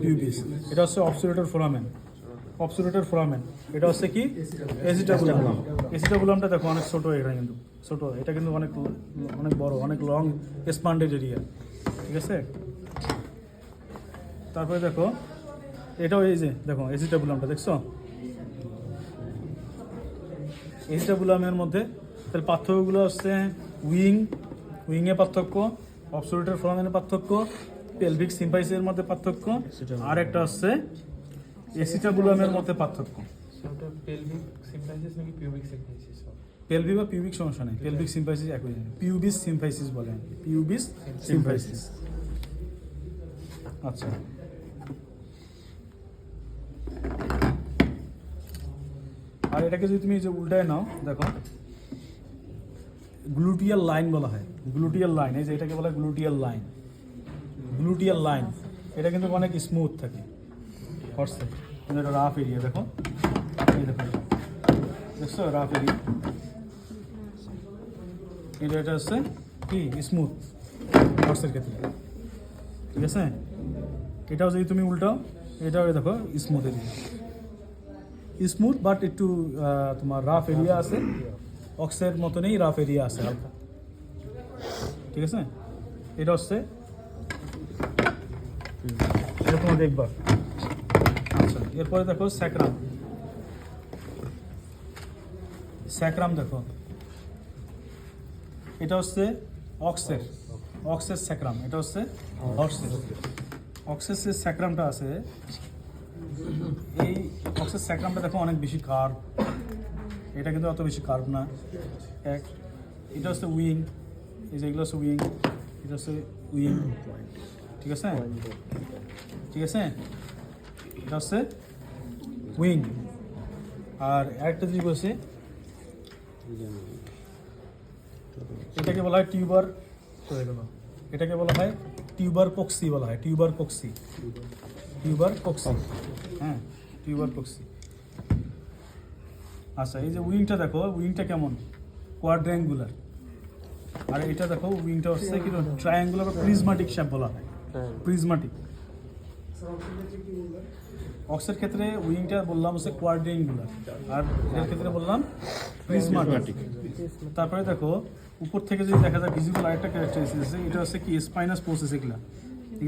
Pubis, এটা হচ্ছে অবসোলিউটর foramen. অবসোলিউটর foramen এটা হচ্ছে কি এসিটাবুলাম। এসিটাবুলামটা দেখো অনেক ছোট, এটা কিন্তু ছোট, এটা কিন্তু অনেক অনেক বড়, অনেক লং এক্সপান্ডেড এরিয়া, ঠিক আছে। তারপরে দেখো এটাও এই যে দেখো এসিটাবুলামটা দেখছো, এসিটাবুলামের মধ্যে তার পার্থক্যগুলো হচ্ছে উইংয়ে পার্থক্য, অবসোলিউটর ফোরামেনের পার্থক্য, পেলভিক সিম্পাইসের মধ্যে পার্থক্য, আর একটা হচ্ছে এসিটাবুলামের মধ্যে পার্থক্য। পেলভিক সিম্পাইসিস নাকি পিউবিক সিম্পাইসিস? পেলভিক বা পিউবিক সমস্যা নেই, পেলভিক সিম্পাইসিস একই, পিউবিস সিম্পাইসিস বলে, পিউবিস সিম্পাইসিস। আচ্ছা, আর এটাকে যদি তুমি যে উল্টায় নাও দেখো গ্লুটিয়াল লাইন বলা হয়, গ্লুটিয়াল লাইন, এই যে এটাকে বলা হয় গ্লুটিয়াল লাইন। গ্লুটিয়াল লাইন এটা কিন্তু অনেক স্মুথ থাকে হর্সে, কিন্তু এটা রাফ এরিয়া। দেখো এই দেখো, দেখছো রাফ এরিয়া, এটা হচ্ছে কি স্মুথ হর্সের ক্ষেত্রে, ঠিক আছে। এটাও যদি তুমি উল্টাও এটাও দেখো স্মুথ এরিয়া, স্মুথ বাট একটু তোমার রাফ এরিয়া আছে, অক্সের মতনই রাফ এরিয়া আছে হালকা, ঠিক আছে। এটা হচ্ছে এটা তোমার দেখবা। আচ্ছা, এরপরে দেখো স্যাক্রাম। স্যাক্রাম দেখো এটা হচ্ছে অক্সের স্যাক্রাম, এটা হচ্ছে হর্সের। অক্সের যে স্যাক্রামটা আছে, এই অক্সের স্যাক্রামটা দেখো অনেক বেশি কার্ভ, এটা কিন্তু অত বেশি কার্ভ না। এটা হচ্ছে উইং, এই যে এগুলো হচ্ছে উইং, এটা হচ্ছে উইং, ঠিক আছে, ঠিক আছে। এটা হচ্ছে উইং। আর আরেকটা জিনিস বলছে, এটাকে বলা হয় টিউবার, এটাকে বলা হয় টিউবার পক্সি বলা হয়, টিউবার পক্সি, টিউবার পক্সি, হ্যাঁ টিউবার পক্সি। আচ্ছা, এই যে উইংটা দেখো, উইংটা কেমন কোয়াড্রাঙ্গুলার, আর এটা দেখো উইংটা হচ্ছে কি ট্রায়াঙ্গুলার বা প্রিজমাটিক শেপ বলা হয়, প্রিজমাটিক। অক্সের ক্ষেত্রে উইংটা বললাম হচ্ছে কোয়াড্রাঙ্গুলার, আর এর ক্ষেত্রে বললাম প্রিজমাটিক। তারপরে দেখো উপর থেকে যদি দেখা যায় ভিজিবল আরেকটা ক্যারেক্টারিস্টিক আছে, এটা হচ্ছে কি স্পাইনাস প্রসেস, এগুলো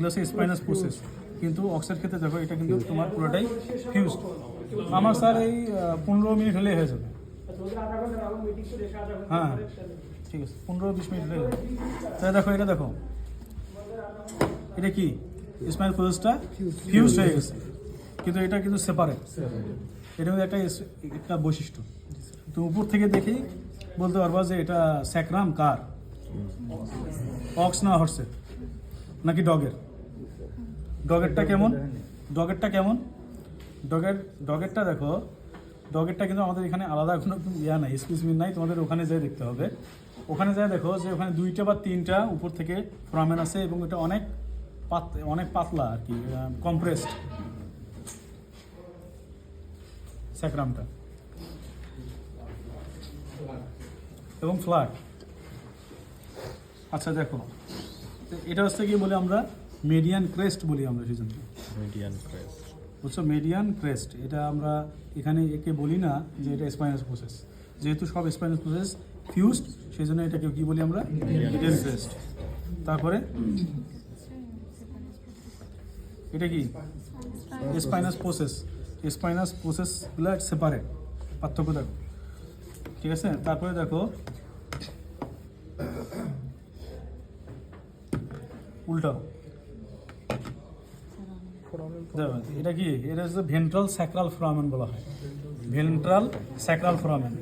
হচ্ছে স্পাইনাস প্রসেস। কিন্তু অক্সের ক্ষেত্রে দেখো এটা কিন্তু তোমার পুরোটাই ফিউজড। আমার স্যার এই 15 মিনিট হলেই হয়ে যাবে, হ্যাঁ ঠিক আছে, 15-20 মিনিট হয়ে যাবে। তাহলে দেখো এটা দেখো, এটা কি স্পাইনাল প্রসেসটা ফিউজড হয়ে গেছে, কিন্তু এটা কিন্তু সেপারেট, এটা কিন্তু একটা বৈশিষ্ট্য। তো উপর থেকে দেখেই বলতে পারবা যে এটা স্যাক্রাম কার, অক্স না হর্সের নাকি ডগের। ডগেরটা কেমন, ডগেরটা কেমন, ডগেরটা দেখো, ডগেরটা কিন্তু আমাদের এখানে আলাদা কোনো ইয়া নাই, স্পেসিফিক নাই, তোমাদের ওখানে যেয়ে দেখতে হবে। ওখানে যেয়ে দেখো যে ওখানে 2টা বা 3টা উপর থেকে ফোরামেন আছে, এবং এটা অনেক পাতলা আর কি, কম্প্রেসড স্যাক্রামটা, এবং ফ্ল্যাট। আচ্ছা দেখো, এটা হচ্ছে কি বলে আমরা মেডিয়ান ক্রেস্ট বলি আমরা, সেই জন্য মিডিয়ান ক্রেস্ট, বুঝছো, মেডিয়ান ক্রেস্ট। এটা আমরা এখানে একে বলি না যে এটা স্পাইনাস প্রসেস, যেহেতু সব স্পাইনাস প্রসেস ফিউজড, সেই জন্য এটাকে কি বলি আমরা মেডিয়ান ক্রেস্ট। তারপরে এটা কি স্পাইনাস প্রসেস, স্পাইনাস প্রসেসগুলো সেপারেট, পার্থক্য দেখো, ঠিক আছে। তারপরে দেখো উল্টাও, এটা কি, এটা হচ্ছে ভেন্ট্রাল স্যাক্রাল ফোরামেন বলা হয়, ventral sacral foramen,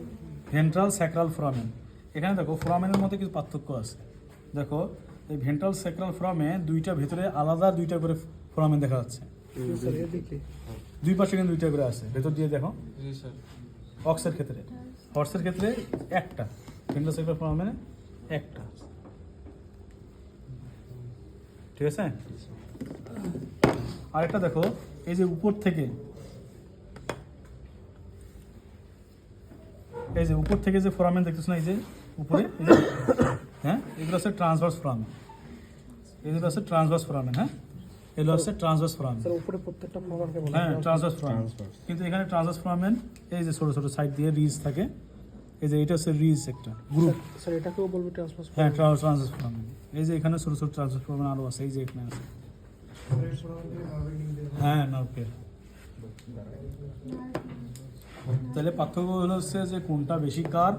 ventral sacral foramen. এখানে দেখো ফোরামেনের মধ্যে কিছু পার্থক্য আছে। দেখো এই ভেন্ট্রাল স্যাক্রাল ফোরামে 2টা ভেতরে আলাদা 2টা করে ফোরামেন দেখা যাচ্ছে, দুই পাশে কিন্তু 2টা করে আছে, ভেতর দিয়ে দেখো। অক্সের ক্ষেত্রে, হর্সের ক্ষেত্রে একটা, ভেন্ট্রাল স্যাক্রাল ফোরামেনে একটা, ঠিক আছে। আরেকটা দেখো, এই যে উপর থেকে, এই যে উপর থেকে যে ফোরামেন দেখতেছ না, এই যে উপরে, হ্যাঁ এগুলো হচ্ছে ট্রান্সভার্স ফোরামেন, এগুলো হচ্ছে ট্রান্সভার্স ফোরামেন, হ্যাঁ এগুলো হচ্ছে ট্রান্সভার্স ফোরামেন। স্যার উপরে প্রত্যেকটা ফর্মারকে বলা হ্যাঁ ট্রান্সভার্স ফোরামেন, কিন্তু এখানে ট্রান্সভার্স ফোরামেন এই যে ছোট ছোট সাইড দিয়ে রিজ থাকে, এই যে এটা হচ্ছে রিজ একটা গ্রুপ। স্যার এটাকেও বলবো ট্রান্সফার। হ্যাঁ ট্রান্সভার্স ফোরামেন, এই যে এখানে ছোট ছোট ট্রান্সভার্স ফোরামেন আরও আছে, এই যে এখানে আছে। হ্যাঁ নার্ভের। তাহলে পার্থক্য হলো হচ্ছে যে কোনটা বেশি কার,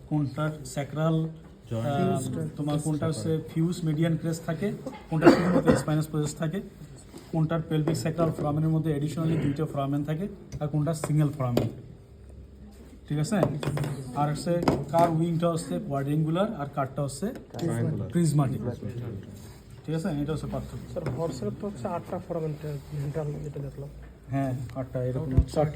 কোনটার স্যাক্রাল তোমার কোনটা হচ্ছে ফিউজ মিডিয়ান ক্রেস্ট থাকে, কোনটা শুধুমাত্র স্পাইনাস প্রসেস থাকে, কোনটার পেলভিক স্যাক্রাল ফোরামেনের মধ্যে এডিশনালি দুইটা ফোরামেন থাকে, আর কোনটা সিঙ্গেল ফোরামেন। ঠিক আছে, আর হচ্ছে কার উইংটা হচ্ছে কোয়াড্রিঙ্গুলার আর কারটা হচ্ছে প্রিজমাটিক। ঠিক আছে, এটা হচ্ছে পার্থক্য। স্যার হর্সের তো হচ্ছে 8টা ফর্মার যেটা দেখলাম। হ্যাঁ 8টা এরকম 4